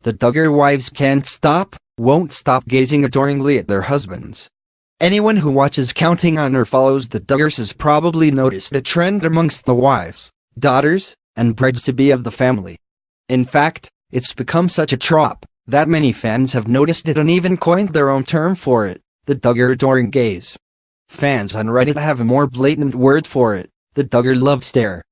The Duggar wives won't stop gazing adoringly at their husbands. Anyone who watches Counting On or follows the Duggars has probably noticed a trend amongst the wives, daughters, and brides-to-be of the family. In fact, it's become such a trope that many fans have noticed it and even coined their own term for it, the Duggar adoring gaze. Fans on Reddit have a more blatant word for it, the Duggar love stare.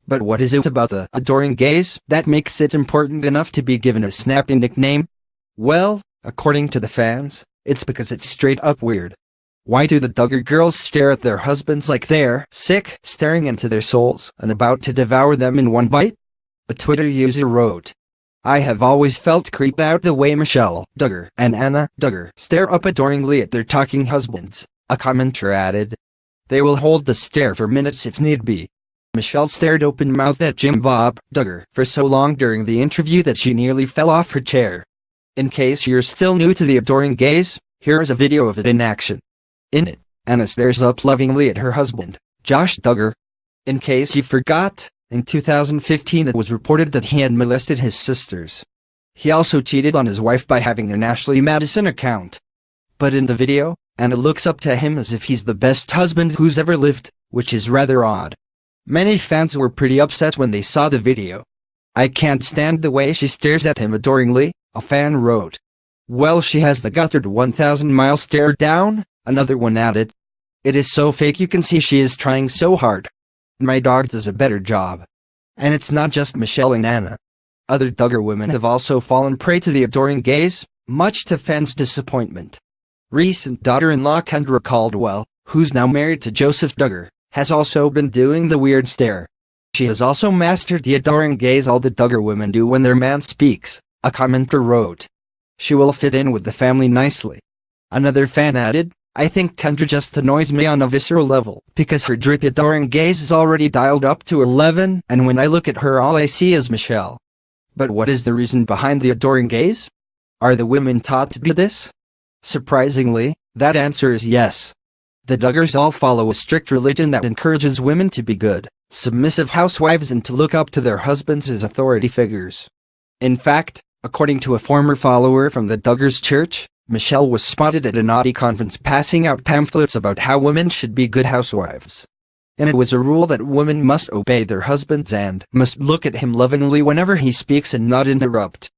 But what is it about the adoring gaze that makes it important enough to be given a snappy nickname? Well, according to the fans, it's because it's straight up weird. Why do the Duggar girls stare at their husbands like they're sick, staring into their souls and about to devour them in one bite? A Twitter user wrote, "I have always felt creeped out the way Michelle Duggar and Anna Duggar stare up adoringly at their talking husbands." A commenter added, "They will hold the stare for minutes if need be." Michelle stared open-mouthed at Jim Bob Duggar for so long during the interview that she nearly fell off her chair. In case you're still new to the adoring gaze, here is a video of it in action. In it, Anna stares up lovingly at her husband, Josh Duggar. In case you forgot, in 2015 it was reported that he had molested his sisters. He also cheated on his wife by having an Ashley Madison account. But in the video, Anna looks up to him as if he's the best husband who's ever lived, which is rather odd. Many fans were pretty upset when they saw the video. "I can't stand the way she stares at him adoringly," a fan wrote. "Well, she has the Gothard 1000-mile stare down," another one added. "It is so fake, you can see she is trying so hard. My dog does a better job." And it's not just Michelle and Anna. Other Duggar women have also fallen prey to the adoring gaze, much to fans' disappointment. Recent daughter-in-law Kendra Caldwell, who's now married to Joseph Duggar, has also been doing the weird stare. She has also mastered the adoring gaze all the Duggar women do when their man speaks, a commenter wrote. "She will fit in with the family nicely." Another fan added, "I think Kendra just annoys me on a visceral level, because her drippy adoring gaze is already dialed up to 11, and when I look at her all I see is Michelle." But what is the reason behind the adoring gaze? Are the women taught to do this? Surprisingly, that answer is yes. The Duggars all follow a strict religion that encourages women to be good, submissive housewives and to look up to their husbands as authority figures. In fact, according to a former follower from the Duggars church, Michelle was spotted at a naughty conference passing out pamphlets about how women should be good housewives. And it was a rule that women must obey their husbands and must look at him lovingly whenever he speaks and not interrupt.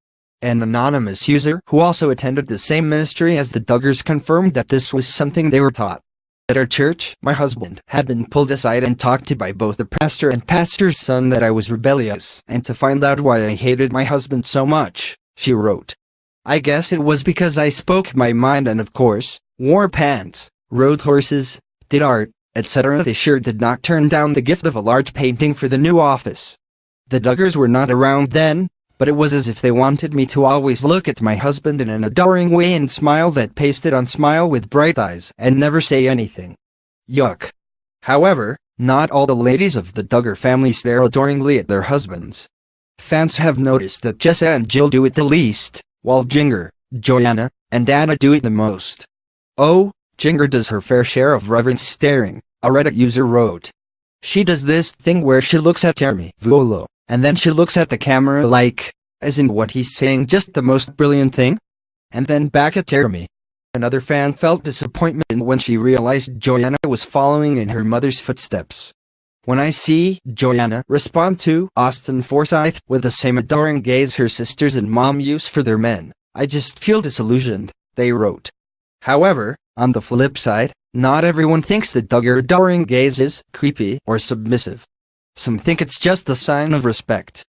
An anonymous user who also attended the same ministry as the Duggars confirmed that this was something they were taught. "At our church, my husband had been pulled aside and talked to by both the pastor and pastor's son that I was rebellious and to find out why I hated my husband so much," she wrote. "I guess it was because I spoke my mind and of course, wore pants, rode horses, did art, etc. They sure did not turn down the gift of a large painting for the new office. The Duggars were not around then, but it was as if they wanted me to always look at my husband in an adoring way and smile that pasted on smile with bright eyes and never say anything. Yuck." However, not all the ladies of the Duggar family stare adoringly at their husbands. Fans have noticed that Jessa and Jill do it the least, while Jinger, Joanna, and Anna do it the most. "Oh, Jinger does her fair share of reverence staring," a Reddit user wrote. "She does this thing where she looks at Jeremy Vuolo, and then she looks at the camera like, as in what he's saying just the most brilliant thing? And then back at Jeremy." Another fan felt disappointment when she realized Joanna was following in her mother's footsteps. "When I see Joanna respond to Austin Forsyth with the same adoring gaze her sisters and mom use for their men, I just feel disillusioned," they wrote. However, on the flip side, not everyone thinks the Duggar adoring gaze is creepy or submissive. Some think it's just a sign of respect.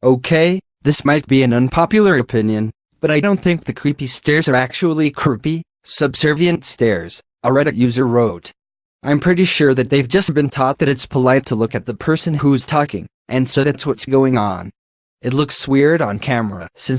Okay, this might be an unpopular opinion, but I don't think the creepy stares are actually creepy, subservient stares, a Reddit user wrote. "I'm pretty sure that they've just been taught that it's polite to look at the person who's talking, and so that's what's going on. It looks weird on camera since